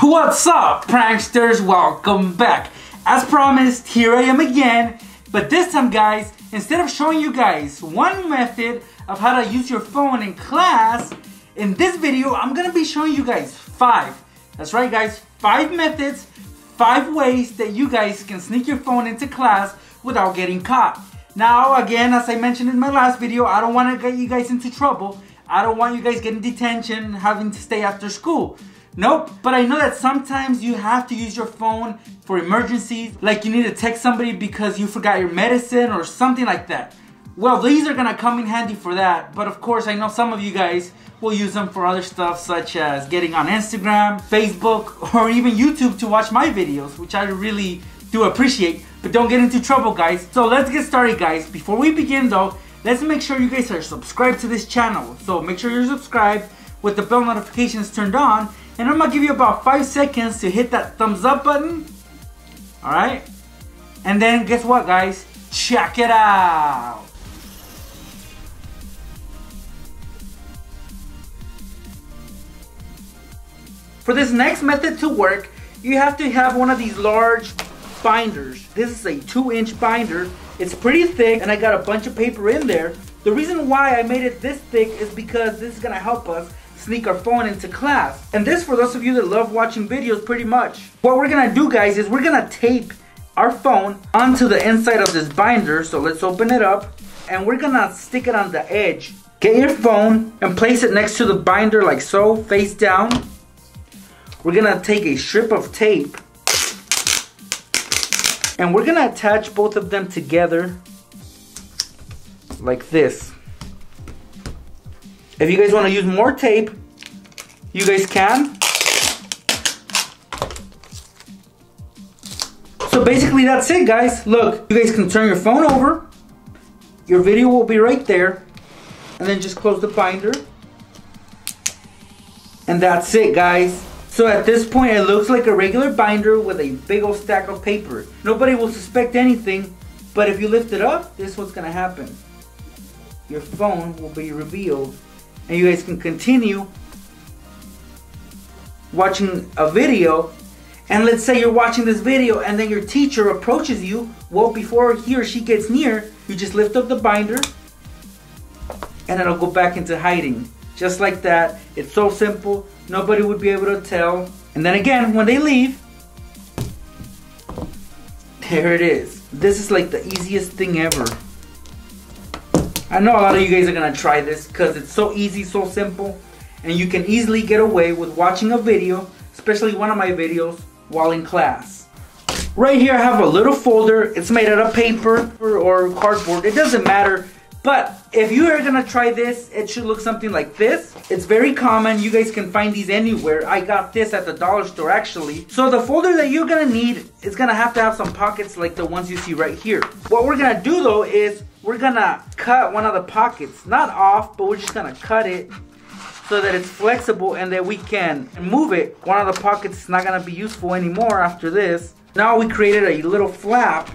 What's up, pranksters? Welcome back. As promised, here I am again. But this time, guys, instead of showing you guys one method of how to use your phone in class, in this video, I'm gonna be showing you guys 5. That's right, guys, 5 methods, 5 ways that you guys can sneak your phone into class without getting caught. Now, again, as I mentioned in my last video, I don't want to get you guys into trouble. I don't want you guys getting detention, having to stay after school. Nope, but I know that sometimes you have to use your phone for emergencies, like you need to text somebody because you forgot your medicine or something like that. Well, these are gonna come in handy for that, but of course I know some of you guys will use them for other stuff such as getting on Instagram, Facebook, or even YouTube to watch my videos, which I really do appreciate, but don't get into trouble, guys. So let's get started, guys. Before we begin though, let's make sure you guys are subscribed to this channel. So make sure you're subscribed with the bell notifications turned on. And I'm gonna give you about 5 seconds to hit that thumbs up button. Alright? And then guess what, guys? Check it out! For this next method to work, you have to have one of these large binders. This is a 2-inch binder. It's pretty thick and I got a bunch of paper in there. The reason why I made it this thick is because this is gonna help us sneak our phone into class. And this, for those of you that love watching videos, pretty much. What we're gonna do, guys, is we're gonna tape our phone onto the inside of this binder. So let's open it up and we're gonna stick it on the edge. Get your phone and place it next to the binder like so, face down. We're gonna take a strip of tape and we're gonna attach both of them together like this. If you guys want to use more tape, you guys can. So basically that's it, guys. Look, you guys can turn your phone over. Your video will be right there. And then just close the binder. And that's it, guys. So at this point, it looks like a regular binder with a big old stack of paper. Nobody will suspect anything, but if you lift it up, this is what's gonna happen. Your phone will be revealed. And you guys can continue watching a video. And let's say you're watching this video and then your teacher approaches you. Well, before he or she gets near, you just lift up the binder and it'll go back into hiding. Just like that. It's so simple. Nobody would be able to tell. And then again, when they leave, there it is. This is like the easiest thing ever. I know a lot of you guys are gonna try this because it's so easy, so simple, and you can easily get away with watching a video, especially one of my videos, while in class. Right here I have a little folder. It's made out of paper or cardboard. It doesn't matter. But if you are gonna try this, it should look something like this. It's very common. You guys can find these anywhere. I got this at the dollar store actually. So the folder that you're gonna need is gonna have to have some pockets like the ones you see right here. What we're gonna do though is we're gonna cut one of the pockets. Not off, but we're just gonna cut it so that it's flexible and that we can move it. One of the pockets is not gonna be useful anymore after this. Now we created a little flap,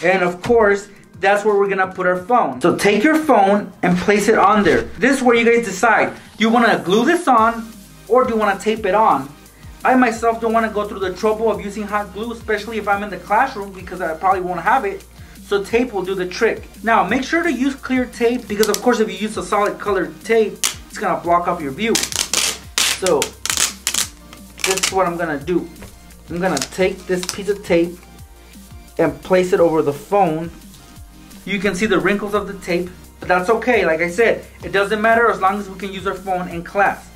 and of course, that's where we're gonna put our phone. So take your phone and place it on there. This is where you guys decide. Do you wanna glue this on or do you wanna tape it on? I myself don't wanna go through the trouble of using hot glue, especially if I'm in the classroom because I probably won't have it. So tape will do the trick. Now make sure to use clear tape because of course if you use a solid colored tape, it's gonna block up your view. So this is what I'm gonna do. I'm gonna take this piece of tape and place it over the phone. You can see the wrinkles of the tape, but that's okay. Like I said, it doesn't matter as long as we can use our phone in class.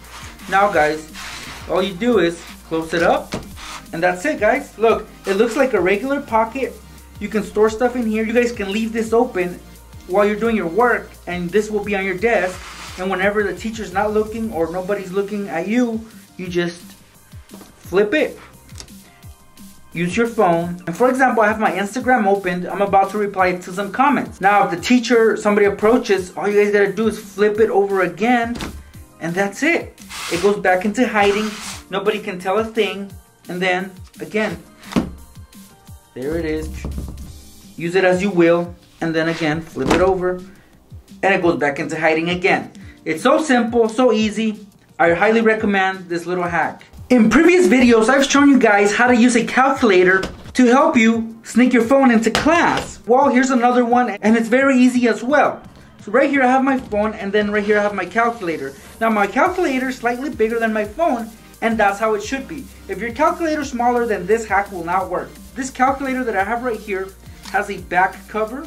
Now guys, all you do is close it up and that's it, guys. Look, it looks like a regular pocket. You can store stuff in here. You guys can leave this open while you're doing your work and this will be on your desk, and whenever the teacher's not looking or nobody's looking at you, you just flip it. Use your phone. And for example, I have my Instagram opened. I'm about to reply to some comments. Now, if the teacher, somebody approaches, all you guys gotta do is flip it over again, and that's it. It goes back into hiding. Nobody can tell a thing. And then, again, there it is. Use it as you will. And then again, flip it over. And it goes back into hiding again. It's so simple, so easy. I highly recommend this little hack. In previous videos, I've shown you guys how to use a calculator to help you sneak your phone into class. Well, here's another one, and it's very easy as well. So right here I have my phone, and then right here I have my calculator. Now my calculator is slightly bigger than my phone, and that's how it should be. If your calculator is smaller, then this hack will not work. This calculator that I have right here has a back cover,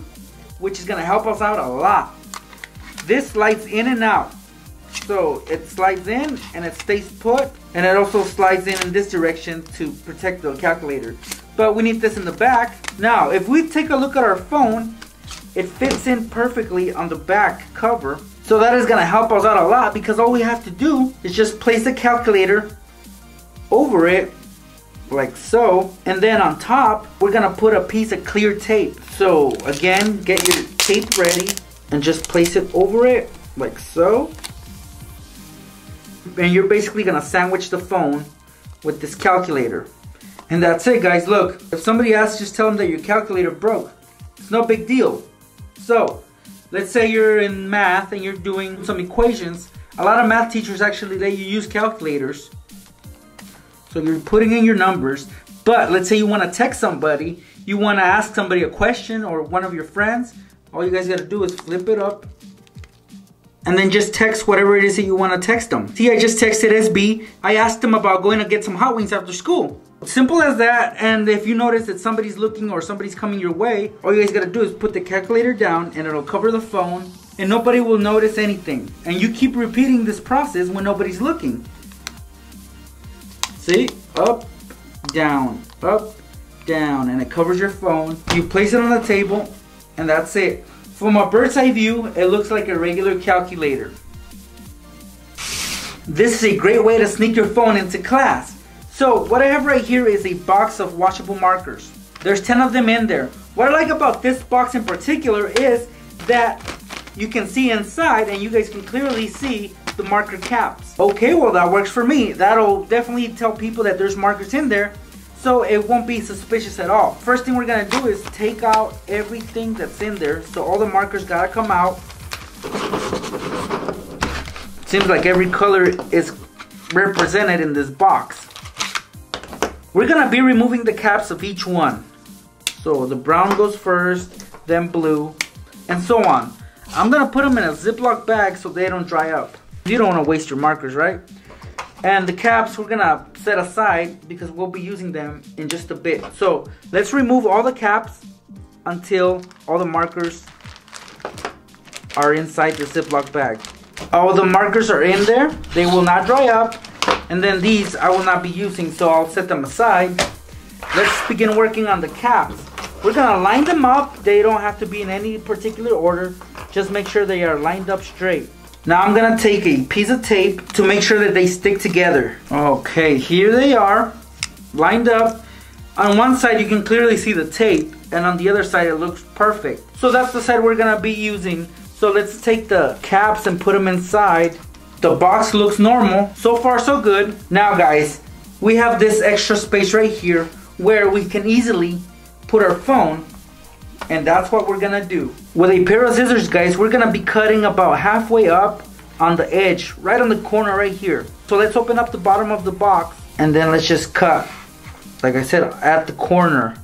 which is gonna help us out a lot. This slides in and out. So it slides in and it stays put, and it also slides in this direction to protect the calculator. But we need this in the back. Now, if we take a look at our phone, it fits in perfectly on the back cover. So that is gonna help us out a lot, because all we have to do is just place the calculator over it, like so. And then on top, we're gonna put a piece of clear tape. So again, get your tape ready and just place it over it, like so. And you're basically gonna sandwich the phone with this calculator. And that's it, guys. Look, if somebody asks, just tell them that your calculator broke. It's no big deal. So, let's say you're in math and you're doing some equations. A lot of math teachers actually let you use calculators. So you're putting in your numbers. But let's say you want to text somebody, you want to ask somebody a question, or one of your friends. All you guys got to do is flip it up and then just text whatever it is that you want to text them. See, I just texted SB. I asked him about going to get some hot wings after school. Simple as that. And if you notice that somebody's looking or somebody's coming your way, all you guys got to do is put the calculator down and it'll cover the phone and nobody will notice anything. And you keep repeating this process when nobody's looking. See? Up, down, and it covers your phone. You place it on the table and that's it. From a bird's eye view, it looks like a regular calculator. This is a great way to sneak your phone into class. So what I have right here is a box of washable markers. There's 10 of them in there. What I like about this box in particular is that you can see inside and you guys can clearly see the marker caps. Okay, well that works for me. That'll definitely tell people that there's markers in there, so it won't be suspicious at all. First thing we're gonna do is take out everything that's in there. So all the markers gotta come out. Seems like every color is represented in this box. We're gonna be removing the caps of each one. So the brown goes first, then blue, and so on. I'm gonna put them in a Ziploc bag so they don't dry up. You don't wanna waste your markers, right? And the caps we're gonna set aside because we'll be using them in just a bit. So let's remove all the caps until all the markers are inside the Ziploc bag. All the markers are in there. They will not dry up. And then these I will not be using, so I'll set them aside. Let's begin working on the caps. We're gonna line them up. They don't have to be in any particular order. Just make sure they are lined up straight. Now I'm gonna take a piece of tape to make sure that they stick together. Okay, here they are, lined up. On one side you can clearly see the tape, and on the other side it looks perfect. So that's the side we're gonna be using. So let's take the caps and put them inside. The box looks normal. So far so good. Now guys, we have this extra space right here where we can easily put our phone, and that's what we're gonna do. With a pair of scissors, guys, we're gonna be cutting about halfway up on the edge, right on the corner right here. So let's open up the bottom of the box and then let's just cut, like I said, at the corner.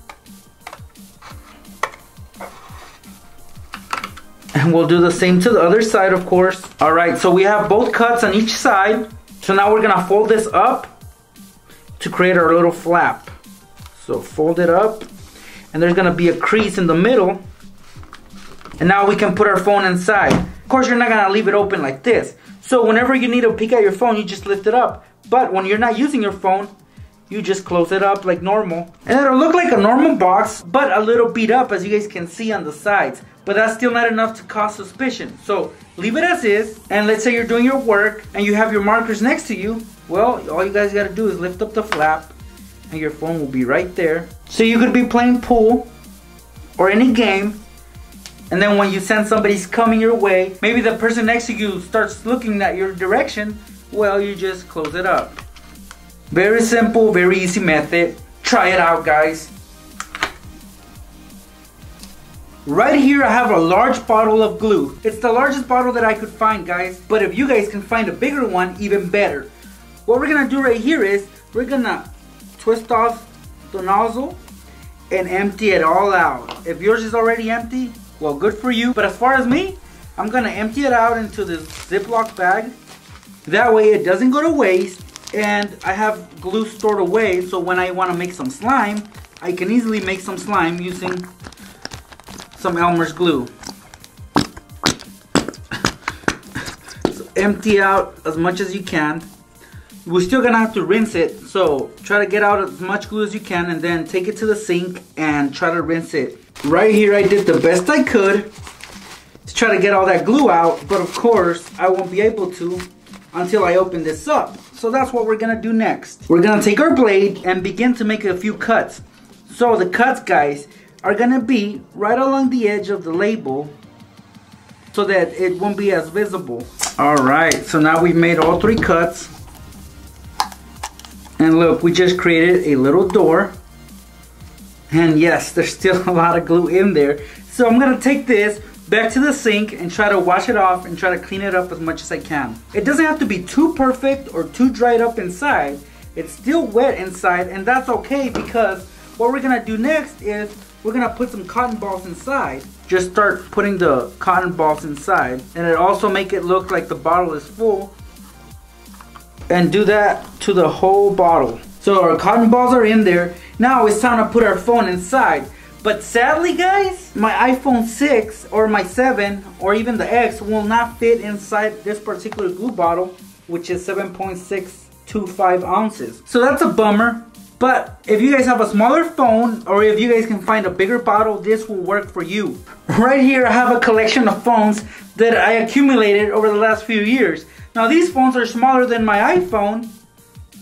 And we'll do the same to the other side, of course. Alright, so we have both cuts on each side. So now we're gonna fold this up to create our little flap. So fold it up, and there's gonna be a crease in the middle. And now we can put our phone inside. Of course, you're not gonna leave it open like this. So whenever you need to peek at your phone, you just lift it up. But when you're not using your phone, you just close it up like normal. And it'll look like a normal box, but a little beat up, as you guys can see on the sides. But that's still not enough to cause suspicion. So leave it as is, and let's say you're doing your work and you have your markers next to you. Well, all you guys gotta do is lift up the flap and your phone will be right there. So you could be playing pool or any game, and then when you sense somebody's coming your way, maybe the person next to you starts looking at your direction, well, you just close it up. Very simple, very easy method. Try it out, guys. Right here I have a large bottle of glue. It's the largest bottle that I could find, guys, but if you guys can find a bigger one, even better. What we're gonna do right here is we're gonna twist off the nozzle and empty it all out. If yours is already empty, well, good for you. But as far as me, I'm gonna empty it out into this Ziploc bag. That way it doesn't go to waste, and I have glue stored away, so when I wanna make some slime, I can easily make some slime using some Elmer's glue. So empty out as much as you can. We're still gonna have to rinse it, so try to get out as much glue as you can and then take it to the sink and try to rinse it. Right here I did the best I could to try to get all that glue out, but of course I won't be able to until I open this up. So that's what we're gonna do next. We're gonna take our blade and begin to make a few cuts. So the cuts, guys, are gonna be right along the edge of the label so that it won't be as visible. Alright, so now we've made all 3 cuts. And look, we just created a little door. And yes, there's still a lot of glue in there. So I'm gonna take this back to the sink and try to wash it off and try to clean it up as much as I can. It doesn't have to be too perfect or too dried up inside. It's still wet inside, and that's okay, because what we're gonna do next is we're gonna put some cotton balls inside. Just start putting the cotton balls inside, and it also make it look like the bottle is full. And do that to the whole bottle. So our cotton balls are in there. Now it's time to put our phone inside. But sadly, guys, my iPhone 6 or my 7 or even the X will not fit inside this particular glue bottle, which is 7.625 ounces. So that's a bummer. But if you guys have a smaller phone, or if you guys can find a bigger bottle, this will work for you. Right here I have a collection of phones that I accumulated over the last few years. Now these phones are smaller than my iPhone.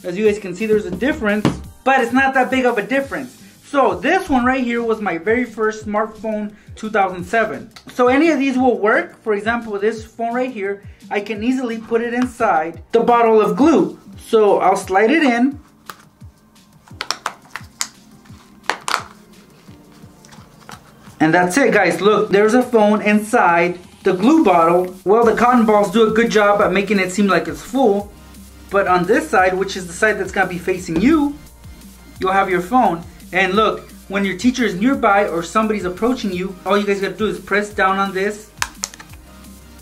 As you guys can see, there's a difference, but it's not that big of a difference. So this one right here was my very first smartphone, 2007. So any of these will work. For example, this phone right here, I can easily put it inside the bottle of glue. So I'll slide it in. And that's it, guys. Look, there's a phone inside the glue bottle. Well, the cotton balls do a good job at making it seem like it's full. But on this side, which is the side that's gonna be facing you, you'll have your phone. And look, when your teacher is nearby or somebody's approaching you, all you guys gotta do is press down on this,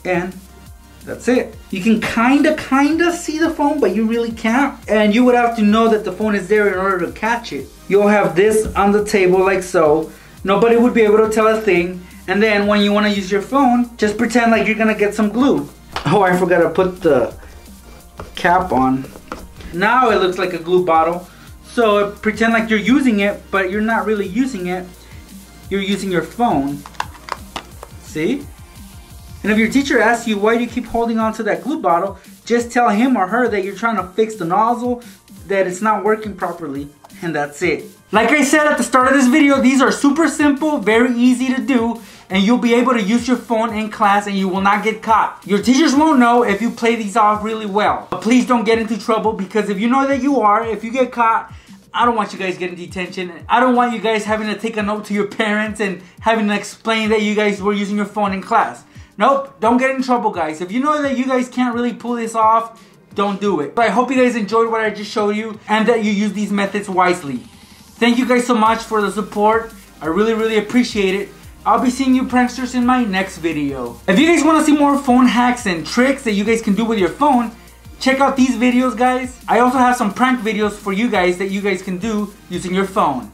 and that's it. You can kinda see the phone, but you really can't. And you would have to know that the phone is there in order to catch it. You'll have this on the table like so. Nobody would be able to tell a thing. And then when you wanna use your phone, just pretend like you're gonna get some glue. Oh, I forgot to put the cap on. Now it looks like a glue bottle. So pretend like you're using it, but you're not really using it. You're using your phone. See? And if your teacher asks you, why do you keep holding on to that glue bottle, just tell him or her that you're trying to fix the nozzle, that it's not working properly, and that's it. Like I said at the start of this video, these are super simple, very easy to do, and you'll be able to use your phone in class and you will not get caught. Your teachers won't know if you play these off really well. But please don't get into trouble, because if you know that you are, if you get caught, I don't want you guys getting detention. I don't want you guys having to take a note to your parents and having to explain that you guys were using your phone in class. Nope, don't get in trouble, guys. If you know that you guys can't really pull this off, don't do it. But I hope you guys enjoyed what I just showed you and that you use these methods wisely. Thank you guys so much for the support. I really appreciate it. I'll be seeing you pranksters in my next video. If you guys want to see more phone hacks and tricks that you guys can do with your phone, check out these videos, guys. I also have some prank videos for you guys that you guys can do using your phone.